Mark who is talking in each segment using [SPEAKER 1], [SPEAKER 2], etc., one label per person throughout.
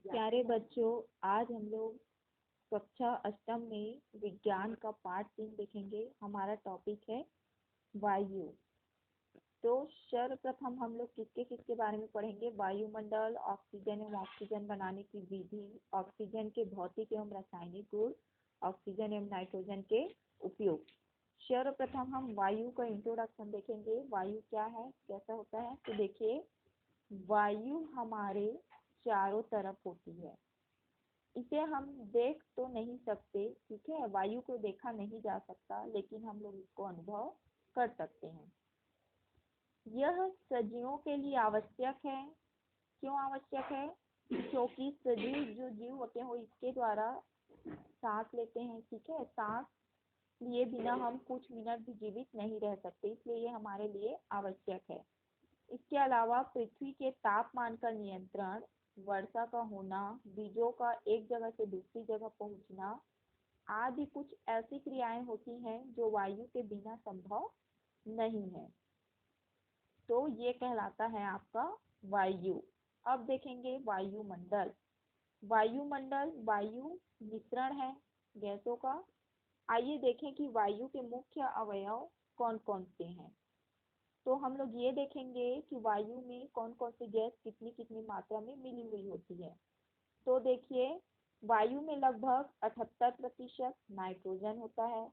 [SPEAKER 1] प्यारे बच्चों, आज हम लोग कक्षा अष्टम में विज्ञान का पाठ 3 देखेंगे। हमारा टॉपिक है वायु। तो सर्वप्रथम हम लोग किसके किसके बारे में पढ़ेंगे? वायुमंडल, ऑक्सीजन एवं ऑक्सीजन बनाने की विधि, ऑक्सीजन के भौतिक एवं रासायनिक गुण, ऑक्सीजन एवं नाइट्रोजन के उपयोग। सर्वप्रथम हम वायु का इंट्रोडक्शन देखेंगे। वायु क्या है, कैसा होता है? तो देखिए, वायु हमारे चारों तरफ होती है। इसे हम देख तो नहीं सकते, ठीक है, वायु को देखा नहीं जा सकता, लेकिन हम लोग इसको अनुभव कर सकते हैं। यह सजीवों के लिए आवश्यक है। क्यों आवश्यक है? क्योंकि सजीव जो जीव होते हैं वो इसके द्वारा सांस लेते हैं, ठीक है। सांस लिए बिना हम कुछ मिनट भी जीवित नहीं रह सकते, इसलिए ये हमारे लिए आवश्यक है। इसके अलावा पृथ्वी के तापमान का नियंत्रण, वर्षा का होना, बीजों का एक जगह से दूसरी जगह पहुंचना आदि कुछ ऐसी क्रियाएं होती हैं जो वायु के बिना संभव नहीं है। तो ये कहलाता है आपका वायु। अब देखेंगे वायुमंडल। वायुमंडल वायु मिश्रण है गैसों का। आइए देखें कि वायु के मुख्य अवयव कौन कौन से हैं। तो हम लोग ये देखेंगे कि वायु में कौन कौन सी गैस कितनी कितनी मात्रा में मिली हुई होती है। तो देखिए, वायु में लगभग 78% नाइट्रोजन होता है,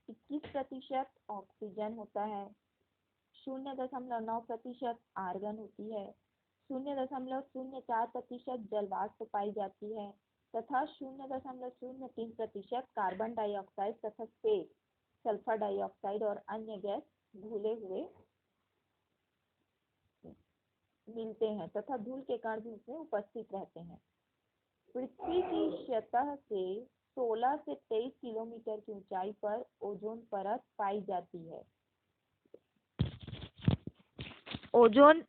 [SPEAKER 1] 21% ऑक्सीजन होता है, 0.9% आर्गन होती है, 0.04% जल वाष्प पाई जाती है तथा 0.03% कार्बन डाइऑक्साइड तथा शेष सल्फर डाइऑक्साइड और अन्य गैस घुले हुए मिलते हैं तथा धूल के कण भी उसमें उपस्थित रहते हैं। पृथ्वी की सतह से 16 से 23 किलोमीटर की ऊंचाई पर ओजोन परत पाई जाती है। ओजोन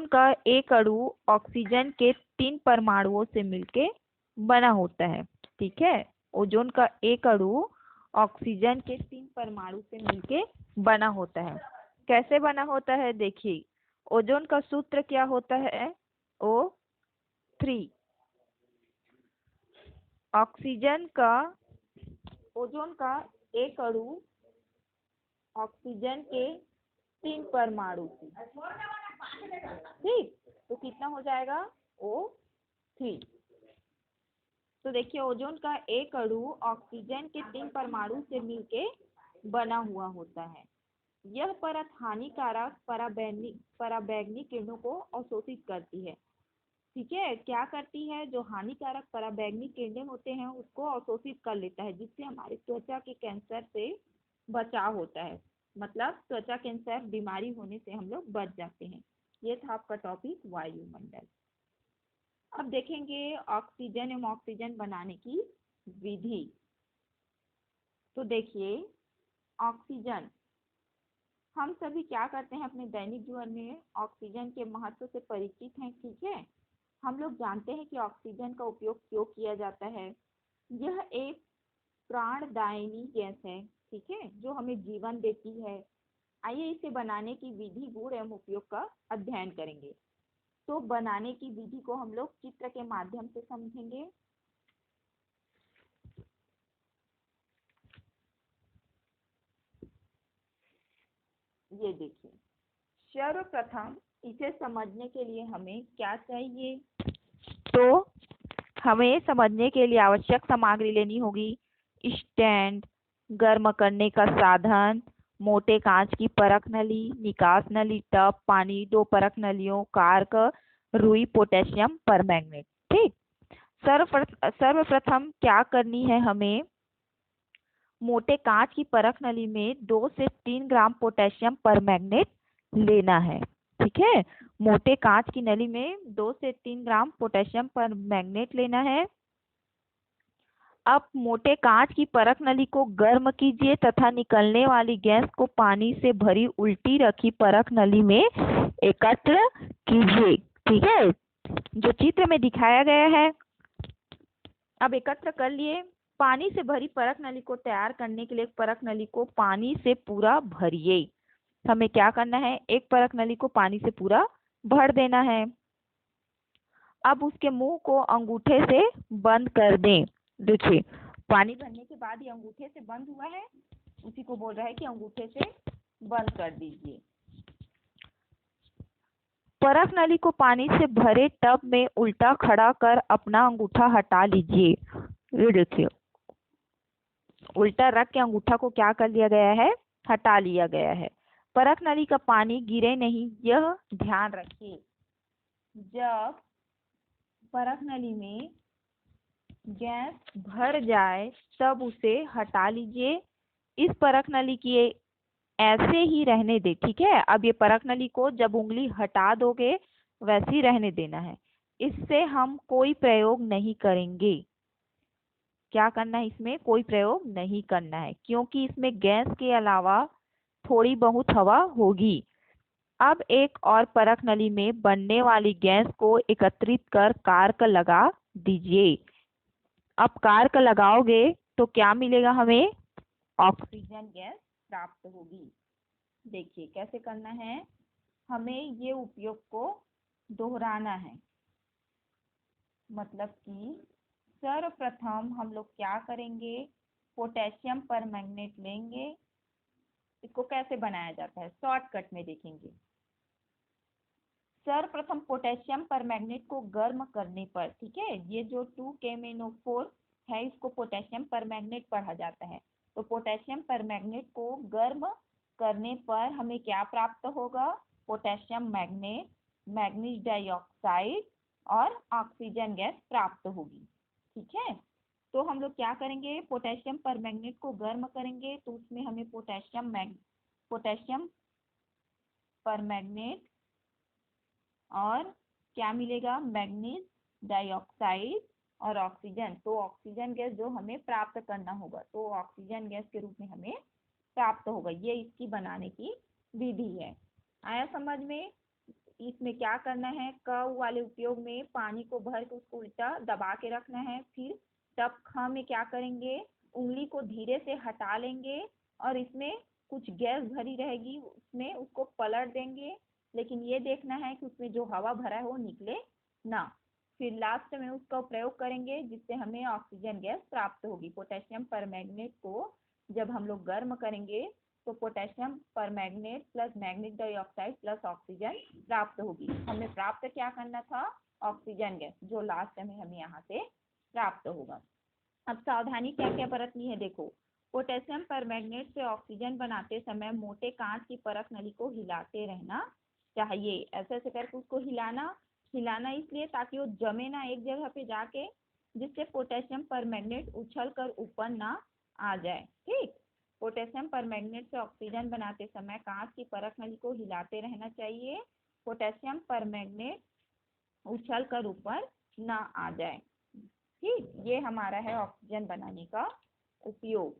[SPEAKER 1] का एक अणु ऑक्सीजन के 3 परमाणुओं से मिलके बना होता है, ठीक है। ओजोन का एक अणु ऑक्सीजन के 3 परमाणु से मिलके बना होता है। कैसे बना होता है? देखिए, ओजोन का सूत्र क्या होता है? O3। ओजोन का एक अणु ऑक्सीजन के 3 परमाणु से, ठीक, तो कितना हो जाएगा? O3। तो देखिए, ओजोन का एक अणु ऑक्सीजन के 3 परमाणु से मिलके बना हुआ होता है। यह परत हानिकारक पराबैंगनी किरणों को अवशोषित करती है, ठीक है। क्या करती है? जो हानिकारक पराबैंगनी किरणें होते हैं उसको अवशोषित कर लेता है, जिससे हमारे त्वचा के कैंसर से बचाव होता है। मतलब त्वचा कैंसर बीमारी होने से हम लोग बच जाते हैं। ये था आपका टॉपिक वायुमंडल। अब देखेंगे ऑक्सीजन एवं ऑक्सीजन बनाने की विधि। तो देखिए, ऑक्सीजन हम सभी क्या करते हैं अपने दैनिक जीवन में? ऑक्सीजन के महत्व से परिचित हैं, ठीक है। हम लोग जानते हैं कि ऑक्सीजन का उपयोग क्यों किया जाता है। यह एक प्राणदायिनी गैस है, ठीक है, जो हमें जीवन देती है। आइए इसे बनाने की विधि, गुण एवं उपयोग का अध्ययन करेंगे। तो बनाने की विधि को हम लोग चित्र के माध्यम से समझेंगे। ये देखिए, सर्वप्रथम इसे समझने के लिए हमें क्या चाहिए? तो हमें समझने के लिए आवश्यक सामग्री लेनी होगी। स्टैंड, गर्म करने का साधन, मोटे कांच की परख नली, निकास नली, टब, पानी, 2 परख नलियों, कार्क, रुई, पोटेशियम परमैंगनेट, ठीक। सर्वप्रथम क्या करनी है हमें? मोटे कांच की परख नली में 2 से 3 ग्राम पोटेशियम परमैंगनेट लेना है, ठीक है। मोटे कांच की नली में 2 से 3 ग्राम पोटेशियम परमैंगनेट लेना है। अब मोटे कांच की परख नली को गर्म कीजिए तथा निकलने वाली गैस को पानी से भरी उल्टी रखी परख नली में एकत्र कीजिए, ठीक है, जो चित्र में दिखाया गया है। अब एकत्र कर लिए। पानी से भरी परख नली को तैयार करने के लिए परख नली को पानी से पूरा भरिए। हमें क्या करना है? एक परख नली को पानी से पूरा भर देना है। अब उसके मुंह को अंगूठे से बंद कर दें। देखिए, पानी भरने के बाद ये अंगूठे से बंद हुआ है, उसी को बोल रहा है कि अंगूठे से बंद कर दीजिए। परख नली को पानी से भरे टब में उल्टा खड़ा कर अपना अंगूठा हटा लीजिए। ये देखिए, उल्टा रख के अंगूठा को क्या कर लिया गया है, हटा लिया गया है। परख नली का पानी गिरे नहीं, यह ध्यान रखिए। जब परख नली में गैस भर जाए तब उसे हटा लीजिए। इस परख नली की ऐसे ही रहने दे, ठीक है। अब ये परख नली को जब उंगली हटा दोगे वैसे ही रहने देना है, इससे हम कोई प्रयोग नहीं करेंगे। क्या करना है, इसमें कोई प्रयोग नहीं करना है, क्योंकि इसमें गैस के अलावा थोड़ी बहुत हवा होगी। अब एक और परख नली में बनने वाली गैस को एकत्रित कर कार्क लगा दीजिए। अब कार्क लगाओगे तो क्या मिलेगा हमें, ऑक्सीजन गैस प्राप्त होगी। देखिए कैसे करना है, हमें ये उपयोग को दोहराना है। मतलब कि सर्वप्रथम हम लोग क्या करेंगे, पोटेशियम परमैंगनेट लेंगे। इसको कैसे बनाया जाता है शॉर्टकट में देखेंगे। सर्वप्रथम पोटेशियम परमैंगनेट को गर्म करने पर, ठीक है, ये जो 2KMnO4 है इसको पोटेशियम परमैंगनेट पढ़ा जाता है। तो पोटेशियम परमैंगनेट को गर्म करने पर हमें क्या प्राप्त होगा, पोटेशियम मैग्नेट, मैग्नीज डाइऑक्साइड और ऑक्सीजन गैस प्राप्त होगी। ठीक है, तो हम लोग क्या करेंगे, पोटेशियम परमैंगनेट को गर्म करेंगे तो उसमें हमें पोटेशियम परमैंगनेट और क्या मिलेगा, मैग्नीज डाइऑक्साइड और ऑक्सीजन। तो ऑक्सीजन गैस जो हमें प्राप्त करना होगा, तो ऑक्सीजन गैस के रूप में हमें प्राप्त होगा। ये इसकी बनाने की विधि है। आया समझ में। इसमें क्या करना है, क वाले उपयोग में पानी को भर के उसको उल्टा दबा के रखना है। फिर तब ख में क्या करेंगे, उंगली को धीरे से हटा लेंगे और इसमें कुछ गैस भरी रहेगी, उसमें उसको पलट देंगे। लेकिन ये देखना है कि उसमें जो हवा भरा है वो निकले ना। फिर लास्ट में उसका प्रयोग करेंगे जिससे हमें ऑक्सीजन गैस प्राप्त होगी। पोटेशियम परमैंगनेट को जब हम लोग गर्म करेंगे तो potassium permanganate plus manganese dioxide plus oxygen प्राप्त होगी। हमें प्राप्त क्या करना था, ऑक्सीजन गैस, जो लास्ट में हमें यहाँ से प्राप्त होगा। अब सावधानी क्या क्या बरतनी है, देखो, पोटेशियम परमैंगनेट से ऑक्सीजन बनाते समय मोटे कांच की परख नली को हिलाते रहना चाहिए। ऐसे ऐसे करके उसको हिलाना इसलिए ताकि वो जमे ना एक जगह पे जाके, जिससे पोटेशियम परमैंगनेट उछल कर ऊपर ना आ जाए। ठीक, पोटेशियम परमैंगनेट से ऑक्सीजन बनाते समय कांच की परख नली को हिलाते रहना चाहिए, पोटेशियम परमैंगनेट उछल कर ऊपर ना आ जाए। ठीक, ये हमारा है ऑक्सीजन बनाने का उपयोग।